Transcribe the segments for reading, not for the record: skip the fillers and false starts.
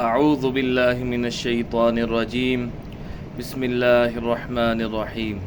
اعوذ باللہ من الشیطان الرجیم بسم اللہ الرحمن الرحیم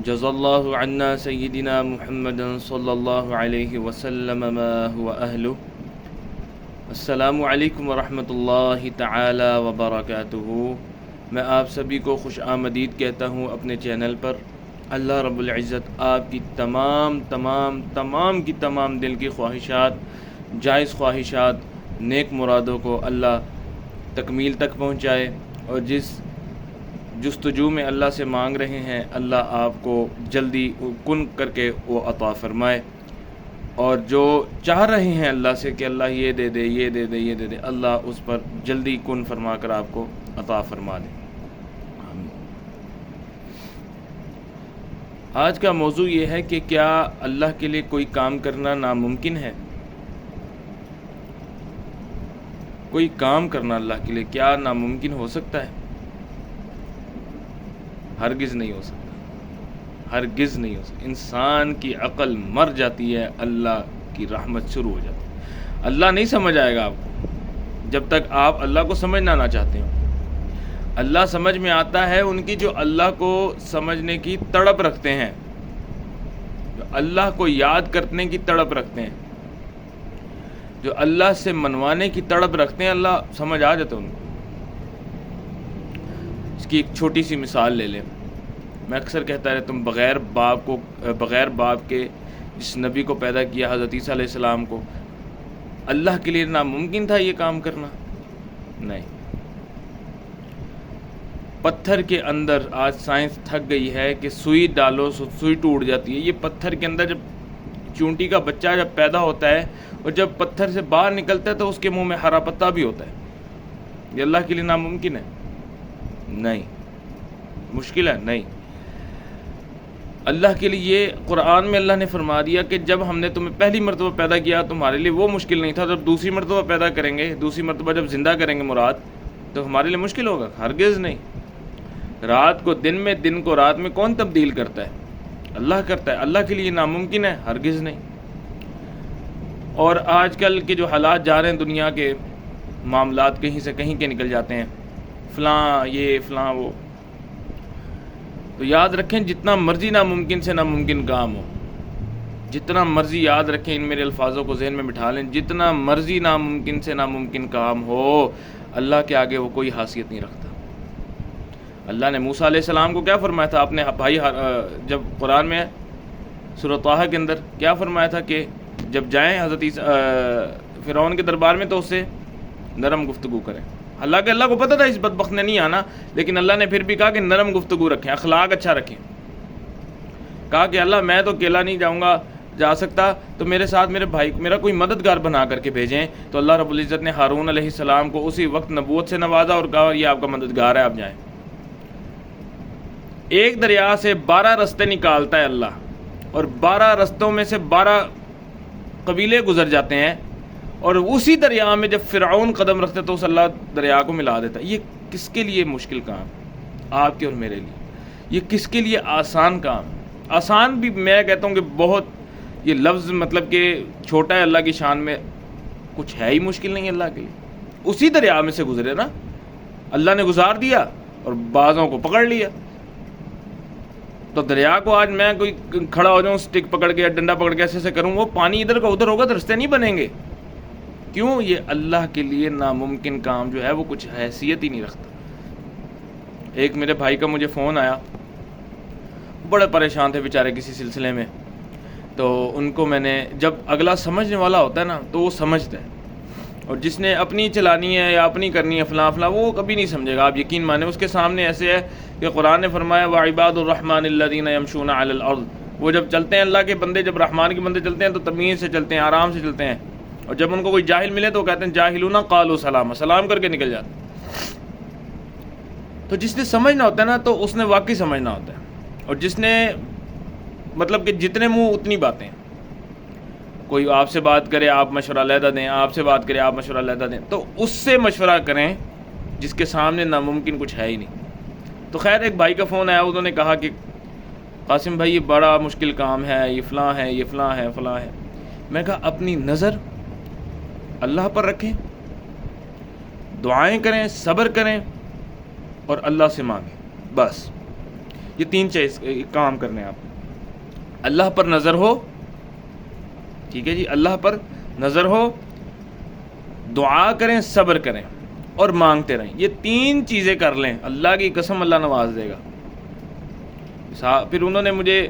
جزا اللہ عنا سیدنا محمد صلی اللہ علیہ وسلم ما هو اہلہ۔ السلام علیکم ورحمۃ اللہ تعالی وبرکاتہ۔ میں آپ سبھی کو خوش آمدید کہتا ہوں اپنے چینل پر۔ اللہ رب العزت آپ کی تمام دل کی خواہشات، جائز خواہشات، نیک مرادوں کو اللہ تکمیل تک پہنچائے، اور جس جستجو میں اللہ سے مانگ رہے ہیں اللہ آپ کو جلدی کن کر کے وہ عطا فرمائے، اور جو چاہ رہے ہیں اللہ سے کہ اللہ یہ دے دے یہ دے دے یہ دے دے، اللہ اس پر جلدی کن فرما کر آپ کو عطا فرما دے۔ آج کا موضوع یہ ہے کہ کیا اللہ کے لیے کوئی کام کرنا ناممکن ہے؟ کوئی کام کرنا اللہ کے لیے کیا ناممکن ہو سکتا ہے؟ ہرگز نہیں ہو سکتا، ہرگز نہیں ہو سکتا۔ انسان کی عقل مر جاتی ہے، اللہ کی رحمت شروع ہو جاتی ہے۔ اللہ نہیں سمجھ آئے گا آپ کو جب تک آپ اللہ کو سمجھنا نہ چاہتے ہو۔ اللہ سمجھ میں آتا ہے ان کی جو اللہ کو سمجھنے کی تڑپ رکھتے ہیں، جو اللہ کو یاد کرنے کی تڑپ رکھتے ہیں، جو اللہ سے منوانے کی تڑپ رکھتے ہیں، اللہ سمجھ آ جاتا ہے ان کو۔ اس کی ایک چھوٹی سی مثال لے لیں۔ میں اکثر کہتا رہتا ہوں، بغیر باپ کے جس نبی کو پیدا کیا حضرت عیسیٰ علیہ السلام کو، اللہ کے لیے ناممکن تھا یہ کام کرنا؟ نہیں۔ پتھر کے اندر آج سائنس تھک گئی ہے کہ سوئی ڈالو سوئی ٹوٹ جاتی ہے۔ یہ پتھر کے اندر جب چونٹی کا بچہ جب پیدا ہوتا ہے اور جب پتھر سے باہر نکلتا ہے تو اس کے منہ میں ہرا پتا بھی ہوتا ہے۔ یہ اللہ کے لیے ناممکن ہے؟ نہیں۔ مشکل ہے؟ نہیں۔ اللہ کے لیے یہ قرآن میں اللہ نے فرما دیا کہ جب ہم نے تمہیں پہلی مرتبہ پیدا کیا تمہارے لیے وہ مشکل نہیں تھا، جب دوسری مرتبہ پیدا کریں گے، دوسری مرتبہ جب زندہ کریں گے مراد، تو ہمارے لیے مشکل ہوگا؟ ہرگز نہیں۔ رات کو دن میں، دن کو رات میں کون تبدیل کرتا ہے؟ اللہ کرتا ہے۔ اللہ کے لیے ناممکن ہے؟ ہرگز نہیں۔ اور آج کل کے جو حالات جا رہے ہیں، دنیا کے معاملات کہیں سے کہیں کے نکل جاتے ہیں، فلاں یہ فلاں وہ، تو یاد رکھیں جتنا مرضی ناممکن سے ناممکن کام ہو، جتنا مرضی یاد رکھیں، ان میرے الفاظوں کو ذہن میں بٹھا لیں، جتنا مرضی ناممکن سے ناممکن کام ہو، اللہ کے آگے وہ کوئی حیثیت نہیں رکھتا۔ اللہ نے موسیٰ علیہ السلام کو کیا فرمایا تھا اپنے بھائی، جب قرآن میں سورۃ طٰہٰ کے اندر کیا فرمایا تھا کہ جب جائیں حضرت فرعون کے دربار میں تو اس سے نرم گفتگو کریں۔ حالانکہ اللہ کو پتہ تھا اس بدبخت نے نہیں آنا، لیکن اللہ نے پھر بھی کہا کہ نرم گفتگو رکھیں، اخلاق اچھا رکھیں۔ کہا کہ اللہ میں تو اکیلا نہیں جا سکتا، تو میرے ساتھ میرے بھائی، میرا کوئی مددگار بنا کر کے بھیجیں۔ تو اللہ رب العزت نے ہارون علیہ السلام کو اسی وقت نبوت سے نوازا اور کہا یہ آپ کا مددگار ہے، آپ جائیں۔ ایک دریا سے 12 رستے نکالتا ہے اللہ، اور 12 رستوں میں سے 12 قبیلے گزر جاتے ہیں، اور اسی دریا میں جب فرعون قدم رکھتے تو اس اللہ دریا کو ملا دیتا ہے۔ یہ کس کے لیے مشکل کام؟ آپ کے اور میرے لیے۔ یہ کس کے لیے آسان کام؟ آسان بھی میں کہتا ہوں کہ بہت، یہ لفظ مطلب کہ چھوٹا ہے اللہ کی شان میں، کچھ ہے ہی مشکل نہیں اللہ کے لیے۔ اسی دریا میں سے گزرے نا، اللہ نے گزار دیا اور بعضوں کو پکڑ لیا۔ تو دریا کو آج میں کوئی کھڑا ہو جاؤں، سٹک پکڑ کے یا ڈنڈا پکڑ کے ایسے کروں، وہ پانی ادھر کا ادھر ہوگا تو رستے نہیں بنیں گے۔ کیوں؟ یہ اللہ کے لیے ناممکن کام جو ہے وہ کچھ حیثیت ہی نہیں رکھتا۔ ایک میرے بھائی کا مجھے فون آیا، بڑے پریشان تھے بیچارے کسی سلسلے میں، تو ان کو میں نے، جب اگلا سمجھنے والا ہوتا ہے نا تو وہ سمجھتا ہے، اور جس نے اپنی چلانی ہے یا اپنی کرنی ہے فلاں فلاں، وہ کبھی نہیں سمجھے گا، آپ یقین مانیں۔ اس کے سامنے ایسے ہے کہ قرآن نے فرمایا وَعِبَادُ الرَّحْمَنِ الَّذِينَ يَمْشُونَ عَلَى الْأَرْضِ، وہ جب چلتے ہیں اللہ کے بندے، جب رحمان کے بندے چلتے ہیں تو تمیز سے چلتے ہیں، آرام سے چلتے ہیں، اور جب ان کو کوئی جاہل ملے تو وہ کہتے ہیں جاہلون قالوا سلاما، سلام کر کے نکل جاتے ہیں۔ تو جس نے سمجھنا ہوتا ہے نا تو اس نے واقعی سمجھنا ہوتا ہے، اور جس نے مطلب کہ جتنے منہ اتنی باتیں، کوئی آپ سے بات کرے آپ مشورہ علیحدہ دیں، آپ سے بات کرے آپ مشورہ علیحدہ دیں، تو اس سے مشورہ کریں جس کے سامنے ناممکن کچھ ہے ہی نہیں۔ تو خیر ایک بھائی کا فون آیا، انہوں نے کہا کہ قاسم بھائی یہ بڑا مشکل کام ہے، یہ فلاں ہے، یہ فلاں ہے، فلاں ہے۔ میں کہا اپنی نظر اللہ پر رکھیں، دعائیں کریں، صبر کریں اور اللہ سے مانگیں. بس یہ 3 چیز کام کرنے ہیں آپ. اللہ پر نظر ہو، ٹھیک ہے جی، اللہ پر نظر ہو، دعا کریں، صبر کریں اور مانگتے رہیں. یہ 3 چیزیں کر لیں، اللہ کی قسم اللہ نواز دے گا. پھر انہوں نے مجھے،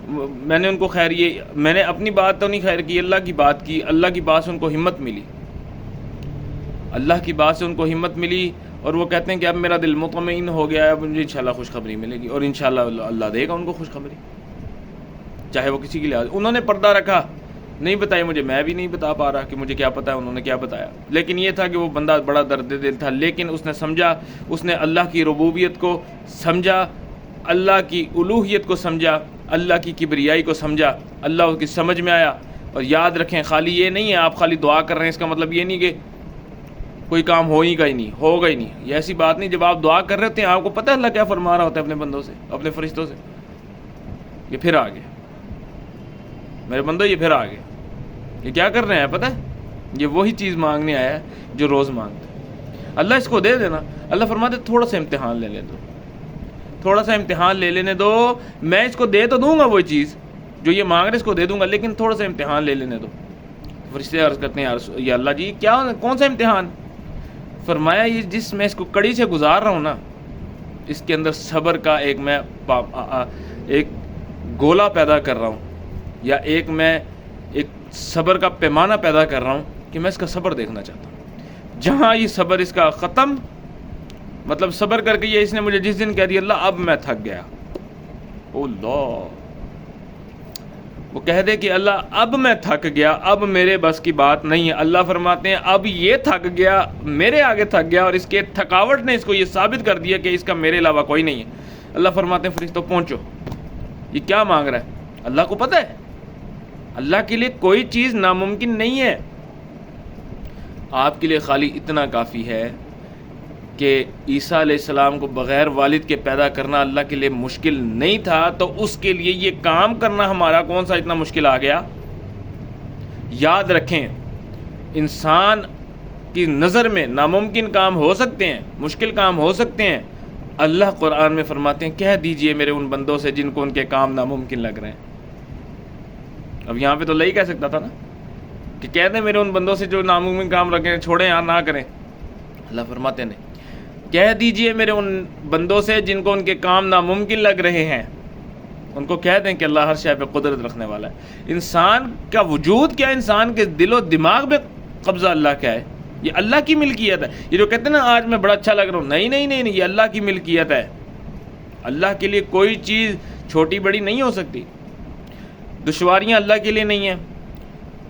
میں نے ان کو خیر، یہ میں نے اپنی بات تو نہیں خیر کی، اللہ کی بات کی. اللہ کی بات سے ان کو ہمت ملی، اللہ کی بات سے ان کو ہمت ملی، اور وہ کہتے ہیں کہ اب میرا دل مطمئن ہو گیا ہے، اب مجھے انشاءاللہ خوشخبری ملے گی، اور انشاءاللہ اللہ دے گا ان کو خوشخبری، چاہے وہ کسی کے لحاظ. انہوں نے پردہ رکھا، نہیں بتائی مجھے، میں بھی نہیں بتا پا رہا کہ مجھے کیا پتا ہے انہوں نے کیا بتایا. لیکن یہ تھا کہ وہ بندہ بڑا درد دل تھا، لیکن اس نے سمجھا، اس نے اللہ کی ربوبیت کو سمجھا، اللہ کی الوہیت کو سمجھا، اللہ کی کبریائی کو سمجھا، اللہ کی سمجھ میں آیا. اور یاد رکھیں، خالی یہ نہیں ہے آپ خالی دعا کر رہے ہیں، اس کا مطلب یہ نہیں کہ کوئی کام ہو ہی گا ہی نہیں، ہوگا ہی نہیں. یہ ایسی بات نہیں. جب آپ دعا کر رہے ہوتے ہیں، آپ کو پتہ ہے اللہ کیا فرما رہا ہوتا ہے اپنے بندوں سے، اپنے فرشتوں سے. یہ پھر آگے میرے بندو، یہ پھر آگے یہ کیا کر رہے ہیں پتہ ہے؟ یہ وہی چیز مانگنے آیا ہے جو روز مانگتے ہیں. اللہ اس کو دے دینا. اللہ فرماتے تھوڑا سا امتحان لے لے دو، تھوڑا سا امتحان لے لینے دو، میں اس کو دے تو دوں گا، وہی چیز جو یہ مانگ رہے اس کو دے دوں گا، لیکن تھوڑا سا امتحان لے لینے دو. فرشتے عرض کرتے ہیں یا اللہ جی کیا، کون سا امتحان؟ فرمایا یہ جس میں اس کو کڑی سے گزار رہا ہوں نا، اس کے اندر صبر کا ایک گولا پیدا کر رہا ہوں، یا ایک صبر کا پیمانہ پیدا کر رہا ہوں کہ میں اس کا صبر دیکھنا چاہتا ہوں. جہاں یہ صبر اس کا ختم، مطلب صبر کر کے یہ اس نے مجھے جس دن کہہ دیا اللہ اب میں تھک گیا، اللہ وہ کہہ دے کہ اللہ اب میں تھک گیا، اب میرے بس کی بات نہیں ہے. اللہ فرماتے ہیں اب یہ تھک گیا، میرے آگے تھک گیا، اور اس کے تھکاوٹ نے اس کو یہ ثابت کر دیا کہ اس کا میرے علاوہ کوئی نہیں ہے. اللہ فرماتے ہیں فرشتوں پہنچو، یہ کیا مانگ رہا ہے؟ اللہ کو پتہ ہے اللہ کے لیے کوئی چیز ناممکن نہیں ہے. آپ کے لیے خالی اتنا کافی ہے کہ عیسیٰ علیہ السلام کو بغیر والد کے پیدا کرنا اللہ کے لیے مشکل نہیں تھا، تو اس کے لیے یہ کام کرنا ہمارا کون سا اتنا مشکل آ گیا؟ یاد رکھیں، انسان کی نظر میں ناممکن کام ہو سکتے ہیں، مشکل کام ہو سکتے ہیں. اللہ قرآن میں فرماتے ہیں کہہ دیجئے میرے ان بندوں سے جن کو ان کے کام ناممکن لگ رہے ہیں. اب یہاں پہ تو نہیں کہہ سکتا تھا نا کہ کہہ دیں میرے ان بندوں سے جو ناممکن کام رکھیں، چھوڑیں یار نہ کریں. اللہ فرماتے ہیں کہہ دیجئے میرے ان بندوں سے جن کو ان کے کام ناممکن لگ رہے ہیں، ان کو کہہ دیں کہ اللہ ہر شے پہ قدرت رکھنے والا ہے. انسان کا وجود کیا، انسان کے دل و دماغ میں قبضہ اللہ کا ہے، یہ اللہ کی ملکیت ہے. یہ جو کہتے ہیں نا آج میں بڑا اچھا لگ رہا ہوں، نہیں، یہ اللہ کی ملکیت ہے. اللہ کے لیے کوئی چیز چھوٹی بڑی نہیں ہو سکتی. دشواریاں اللہ کے لیے نہیں ہیں،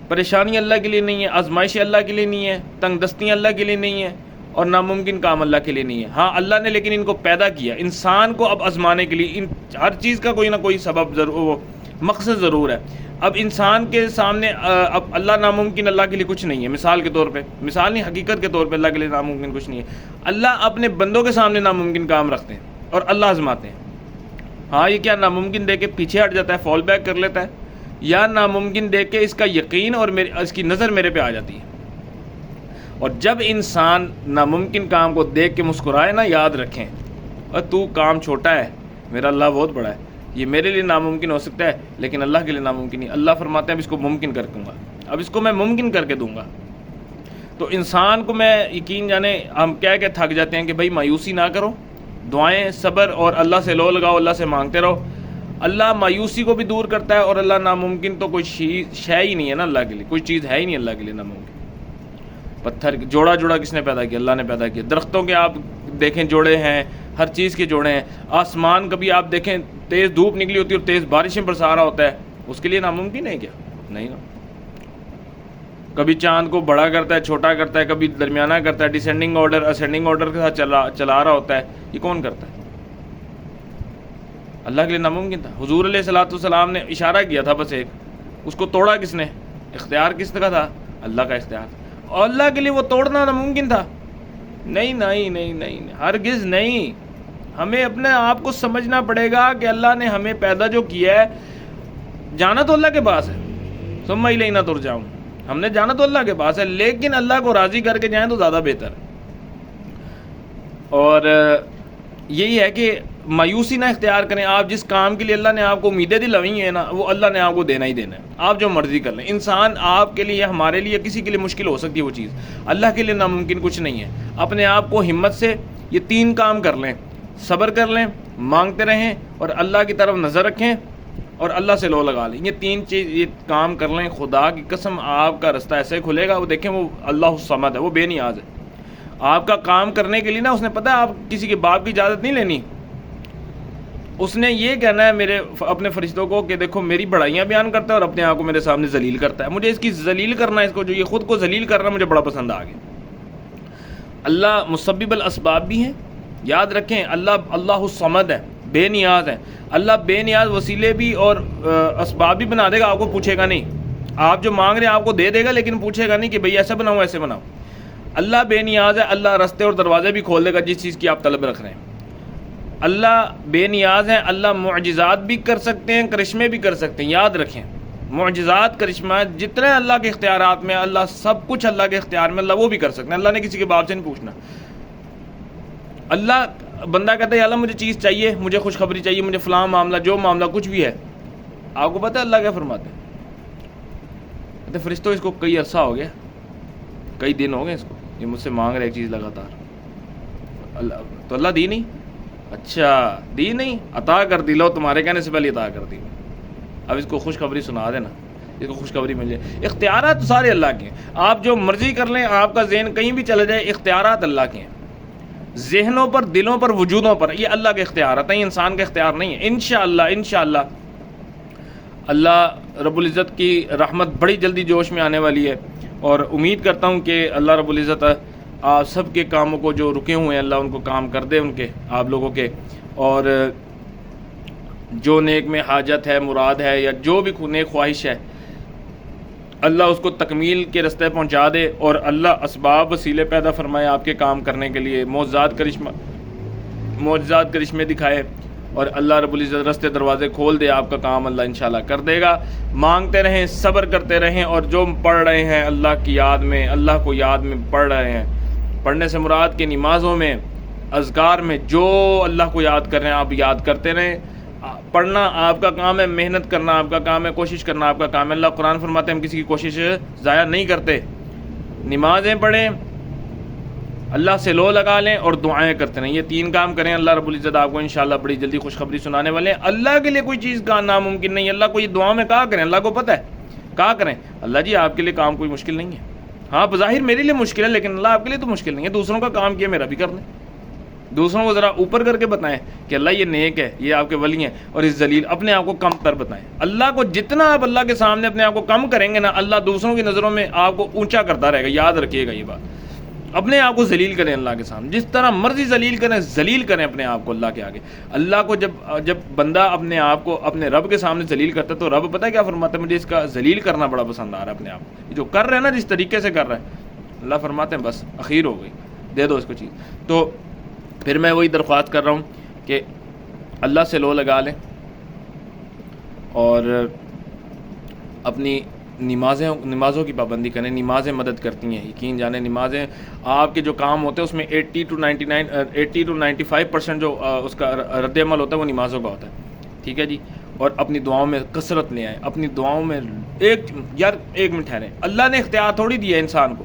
پریشانیاں اللہ کے لیے نہیں ہیں، آزمائشیں اللہ کے لیے نہیں ہیں، تنگ دستیاں اللہ کے لیے نہیں ہیں، اور ناممکن کام اللہ کے لیے نہیں ہے. ہاں اللہ نے لیکن ان کو پیدا کیا انسان کو اب آزمانے کے لیے. ہر چیز کا کوئی نہ کوئی سبب ضرور، مقصد ضرور ہے. اب انسان کے سامنے اب اللہ ناممکن اللہ کے لیے کچھ نہیں ہے. مثال کے طور پہ، مثال نہیں حقیقت کے طور پہ اللہ کے لیے ناممکن کچھ نہیں ہے. اللہ اپنے بندوں کے سامنے ناممکن کام رکھتے ہیں اور اللہ آزماتے ہیں. ہاں یہ کیا ناممکن دے کے پیچھے ہٹ جاتا ہے، فال بیک کر لیتا ہے، یا ناممکن دے کے اس کا یقین اور اس کی نظر میرے پہ آ جاتی ہے. اور جب انسان ناممکن کام کو دیکھ کے مسکرائے نا، یاد رکھیں اور تو کام چھوٹا ہے، میرا اللہ بہت بڑا ہے، یہ میرے لیے ناممکن ہو سکتا ہے لیکن اللہ کے لیے ناممکن نہیں. اللہ فرماتے ہیں اب اس کو ممکن کر دوں گا، اب اس کو میں ممکن کر کے دوں گا. تو انسان کو میں یقین جانے ہم کہہ کے تھک جاتے ہیں کہ بھائی مایوسی نہ کرو، دعائیں صبر اور اللہ سے لو لگاؤ، اللہ سے مانگتے رہو. اللہ مایوسی کو بھی دور کرتا ہے، اور اللہ ناممکن تو کوئی شے ہی نہیں ہے نا اللہ کے لیے، کوئی چیز ہے ہی نہیں اللہ کے لیے ناممکن. پتھر جوڑا کس نے پیدا کیا؟ اللہ نے پیدا کیا. درختوں کے آپ دیکھیں جوڑے ہیں، ہر چیز کے جوڑے ہیں. آسمان کبھی آپ دیکھیں تیز دھوپ نکلی ہوتی ہے اور تیز بارشیں برسا رہا ہوتا ہے، اس کے لیے ناممکن ہے کیا؟ نہیں نا. کبھی چاند کو بڑا کرتا ہے، چھوٹا کرتا ہے، کبھی درمیانہ کرتا ہے، ڈیسینڈنگ آرڈر اسینڈنگ آرڈر کے ساتھ چلا رہا ہوتا ہے. یہ کون کرتا ہے؟ اللہ کے لیے ناممکن تھا. حضور علیہ الصلوۃ والسلام نے اشارہ کیا تھا بس ایک، اس کو توڑا کس نے؟ اختیار کس کا تھا؟ اللہ کا اختیار تھا. اور اللہ کے لیے وہ توڑنا ناممکن تھا؟ نہیں، ہرگز نہیں. ہمیں اپنے آپ کو سمجھنا پڑے گا کہ اللہ نے ہمیں پیدا جو کیا ہے، جانا تو اللہ کے پاس ہے، ثم الینا ترجعون. ہم نے جانا تو اللہ کے پاس ہے، لیکن اللہ کو راضی کر کے جائیں تو زیادہ بہتر ہے. اور یہی ہے کہ مایوسی نہ اختیار کریں. آپ جس کام کے لیے اللہ نے آپ کو امیدیں دلوائی ہیں نا, وہ اللہ نے آپ کو دینا ہی دینا ہے. آپ جو مرضی کر لیں. انسان آپ کے لیے, ہمارے لیے, کسی کے لیے مشکل ہو سکتی ہے وہ چیز, اللہ کے لیے ناممکن کچھ نہیں ہے. اپنے آپ کو ہمت سے یہ 3 کام کر لیں, صبر کر لیں, مانگتے رہیں, اور اللہ کی طرف نظر رکھیں, اور اللہ سے لو لگا لیں. یہ 3 چیز, یہ کام کر لیں, خدا کی قسم آپ کا رستہ ایسے کھلے گا. وہ دیکھیں, وہ اللہ الصمد ہے, وہ بے نیاز ہے. آپ کا کام کرنے کے لیے نا اس نے پتہ ہے آپ کسی کے باپ کی اجازت نہیں لینی. اس نے یہ کہنا ہے میرے اپنے فرشتوں کو کہ دیکھو میری بڑائیاں بیان کرتا ہے اور اپنے آپ کو میرے سامنے ذلیل کرتا ہے. مجھے اس کی ذلیل کرنا ہے, اس کو جو یہ خود کو ذلیل کرنا مجھے بڑا پسند آ گیا. اللہ مسبب الاسباب بھی ہیں, یاد رکھیں. اللہ الصمد ہے, بے نیاز ہے. اللہ بے نیاز وسیلے بھی اور اسباب بھی بنا دے گا, آپ کو پوچھے گا نہیں. آپ جو مانگ رہے ہیں آپ کو دے دے گا, لیکن پوچھے گا نہیں کہ بھئی ایسا بناؤ ایسے بناؤ. اللہ بے نیاز ہے. اللہ رستے اور دروازے بھی کھول دے گا جس چیز کی آپ طلب رکھ رہے ہیں. اللہ بے نیاز ہے. اللہ معجزات بھی کر سکتے ہیں, کرشمے بھی کر سکتے ہیں. یاد رکھیں, معجزات, کرشمہ جتنے اللہ کے اختیارات میں, اللہ سب کچھ اللہ کے اختیار میں, اللہ وہ بھی کر سکتے ہیں. اللہ نے کسی کے باپ سے نہیں پوچھنا. اللہ, بندہ کہتا ہے یا اللہ مجھے چیز چاہیے, مجھے خوشخبری چاہیے, مجھے فلاں معاملہ, جو معاملہ کچھ بھی ہے. آپ کو پتہ ہے اللہ کیا فرماتے ہیں؟ کہتے فرشتوں اس کو کئی عرصہ ہو گیا, کئی دن ہو گئے اس کو, یہ مجھ سے مانگ رہے ایک چیز لگاتار. تو اللہ دی نہیں. اچھا دی نہیں, عطا کر دی, لو تمہارے کہنے سے پہلے عطا کر دی. اب اس کو خوشخبری سنا دینا, اس کو خوشخبری مل جائے. اختیارات سارے اللہ کے ہیں. آپ جو مرضی کر لیں, آپ کا ذہن کہیں بھی چلے جائے, اختیارات اللہ کے ہیں. ذہنوں پر, دلوں پر, وجودوں پر, یہ اللہ کے اختیارات ہیں, انسان کے اختیار نہیں ہے. انشاءاللہ اللہ رب العزت کی رحمت بڑی جلدی جوش میں آنے والی ہے, اور امید کرتا ہوں کہ اللہ رب العزت آپ سب کے کاموں کو جو رکے ہوئے ہیں اللہ ان کو کام کر دے, ان کے, آپ لوگوں کے. اور جو نیک میں حاجت ہے, مراد ہے, یا جو بھی نیک خواہش ہے, اللہ اس کو تکمیل کے رستے پہنچا دے, اور اللہ اسباب وسیلے پیدا فرمائے آپ کے کام کرنے کے لیے. معجزات کرشمے دکھائے, اور اللہ رب العزت رستے دروازے کھول دے. آپ کا کام اللہ انشاءاللہ کر دے گا. مانگتے رہیں, صبر کرتے رہیں, اور جو پڑھ رہے ہیں اللہ کی یاد میں, اللہ کو یاد میں پڑھ رہے ہیں, پڑھنے سے مراد کہ نمازوں میں, اذکار میں, جو اللہ کو یاد کر رہے ہیں آپ یاد کرتے رہیں. پڑھنا آپ کا کام ہے, محنت کرنا آپ کا کام ہے, کوشش کرنا آپ کا کام ہے. اللہ قرآن فرماتے ہیں ہم کسی کی کوشش ضائع نہیں کرتے. نمازیں پڑھیں, اللہ سے لو لگا لیں, اور دعائیں کرتے رہیں. یہ 3 کام کریں, اللہ رب العزت آپ کو انشاءاللہ بڑی جلدی خوشخبری سنانے والے ہیں. اللہ کے لیے کوئی چیز کا ناممکن نہیں ہے. اللہ کو یہ دعا میں کہا کریں, اللہ کو پتہ ہے کہا کریں اللہ جی آپ کے لیے کام کوئی مشکل نہیں ہے. ہاں بظاہر میرے لیے مشکل ہے, لیکن اللہ آپ کے لیے تو مشکل نہیں ہے. دوسروں کا کام کیا میرا بھی کر لیں. دوسروں کو ذرا اوپر کر کے بتائیں کہ اللہ یہ نیک ہے, یہ آپ کے ولی ہیں, اور اس ذلیل اپنے آپ کو کم تر بتائیں. اللہ کو جتنا آپ اللہ کے سامنے اپنے آپ کو کم کریں گے نا, اللہ دوسروں کی نظروں میں آپ کو اونچا کرتا رہے گا. یاد رکھیے گا یہ بات. اپنے آپ کو ذلیل کریں اللہ کے سامنے, جس طرح مرضی ذلیل کریں اپنے آپ کو اللہ کے آگے. اللہ کو جب بندہ اپنے آپ کو اپنے رب کے سامنے ذلیل کرتا ہے, تو رب پتہ ہے کیا فرماتا ہے, مجھے اس کا ذلیل کرنا بڑا پسند آ رہا ہے. اپنے آپ کو جو کر رہے ہیں نا, جس طریقے سے کر رہا ہے, اللہ فرماتے ہیں بس اخیر ہو گئی, دے دو اس کو چیز. تو پھر میں وہی درخواست کر رہا ہوں کہ اللہ سے لو لگا لیں, اور اپنی نمازوں کی پابندی کریں. نمازیں مدد کرتی ہیں, یقین جانیں. نمازیں آپ کے جو کام ہوتے ہیں اس میں 80 to 95% جو اس کا رد عمل ہوتا ہے وہ نمازوں کا ہوتا ہے. ٹھیک ہے جی. اور اپنی دعاؤں میں کثرت لے آئیں. اپنی دعاؤں میں ایک منٹ ٹھہریں. اللہ نے اختیار تھوڑی دیا ہے انسان کو,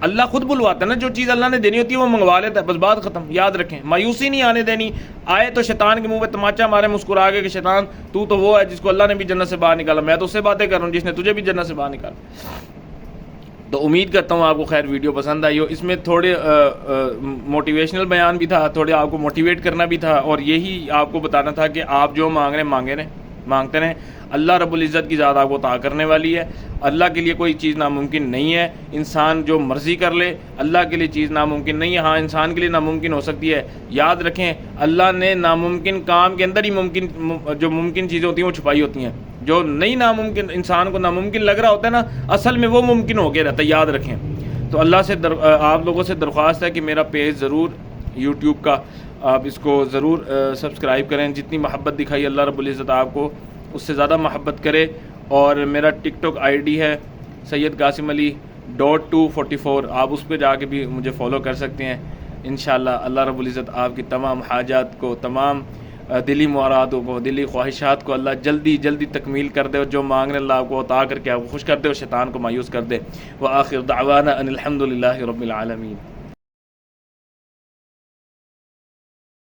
اللہ خود بلواتا ہے نا. جو چیز اللہ نے دینی ہوتی ہے وہ منگوا لیتا ہے, بس بات ختم. یاد رکھیں, مایوسی نہیں آنے دینی. آئے تو شیطان کے منہ پہ تماچا مارے, مسکرا کے کہ شیطان تو وہ ہے جس کو اللہ نے بھی جنت سے باہر نکالا, میں تو اس سے باتیں کر رہا ہوں جس نے تجھے بھی جنت سے باہر نکالا. تو امید کرتا ہوں آپ کو خیر ویڈیو پسند آئی ہو. اس میں تھوڑے موٹیویشنل بیان بھی تھا, تھوڑے آپ کو موٹیویٹ کرنا بھی تھا, اور یہی آپ کو بتانا تھا کہ آپ جو مانگ رہے ہیں مانگتے رہیں. اللہ رب العزت کی ذات آپ کو عطا کرنے والی ہے. اللہ کے لیے کوئی چیز ناممکن نہیں ہے. انسان جو مرضی کر لے, اللہ کے لیے چیز ناممکن نہیں ہے. ہاں انسان کے لیے ناممکن ہو سکتی ہے. یاد رکھیں, اللہ نے ناممکن کام کے اندر ہی جو ممکن چیزیں ہوتی ہیں وہ چھپائی ہوتی ہیں. جو نہیں ناممکن, انسان کو ناممکن لگ رہا ہوتا ہے نا, اصل میں وہ ممکن ہو کے رہتا ہے. یاد رکھیں. تو اللہ سے آپ لوگوں سے درخواست ہے کہ میرا پیج ضرور یوٹیوب کا آپ اس کو ضرور سبسکرائب کریں. جتنی محبت دکھائی اللہ رب العزت آپ کو اس سے زیادہ محبت کرے. اور میرا ٹک ٹاک ID ہے سید قاسم علی .244. آپ اس پہ جا کے بھی مجھے فالو کر سکتے ہیں. انشاءاللہ اللہ رب العزت آپ کی تمام حاجات کو، تمام دلی مرادوں کو، دلی خواہشات کو اللہ جلدی جلدی تکمیل کر دے، اور جو مانگنے اللہ آپ کو عطا کر کے آپ کو خوش کر دے، اور شیطان کو مایوس کر دے۔ وآخر دعوانا ان الحمد للہ رب العالمین۔